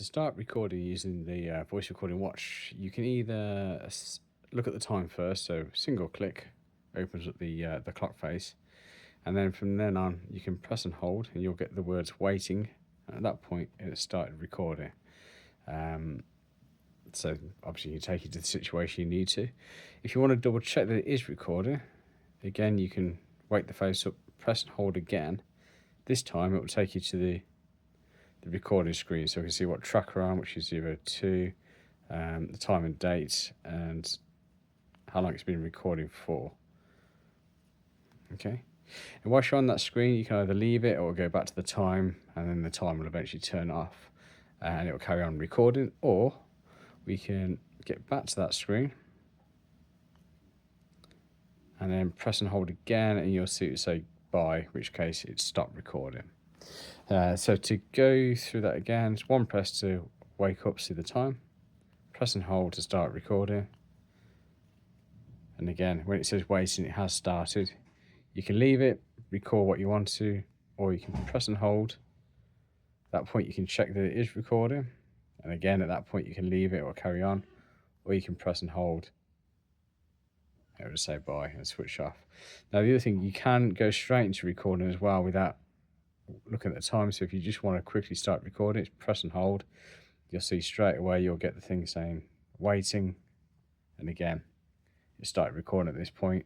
start recording using the voice recording watch, you can either look at the time first, so single click opens up the clock face, and then from then on you can press and hold and you'll get the words waiting. At that point it started recording. So obviously you take it to the situation you need to. If you want to double check that it is recording, again you can wake the face up, press and hold again. This time it will take you to the recording screen, so we can see what track we're on, which is 02, the time and date, and how long it's been recording for. Okay, and whilst you're on that screen, you can either leave it or go back to the time, and then the time will eventually turn off and it will carry on recording, or we can get back to that screen and then press and hold again, and you'll see it say bye, in which case it stopped recording. So to go through that again, it's one press to wake up, see the time, press and hold to start recording, and again when it says waiting, it has started. You can leave it, record what you want to, or you can press and hold. At that point you can check that it is recording, and again at that point you can leave it or carry on, or you can press and hold. It will just say bye and switch off. Now the other thing, you can go straight into recording as well without looking at the time. So if you just want to quickly start recording, it's press and hold. You'll see straight away you'll get the thing saying waiting, and again it started recording at this point,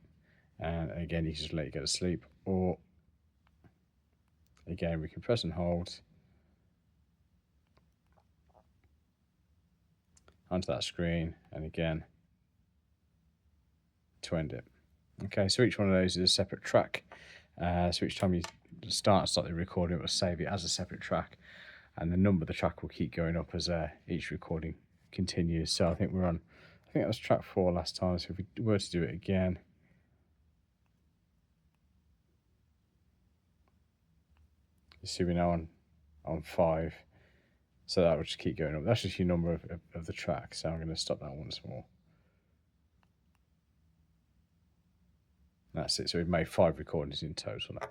and again you can just let it go to sleep, or again we can press and hold onto that screen, and again to end it. Okay, so each one of those is a separate track, so each time you start the recording, it will save it as a separate track, and the number of the track will keep going up as each recording continues. So I think that was track 4 last time, so if we were to do it again, you see we're now on 5, so that will just keep going up. That's just your number of the track, so I'm going to stop that once more. That's it, so we've made 5 recordings in total now.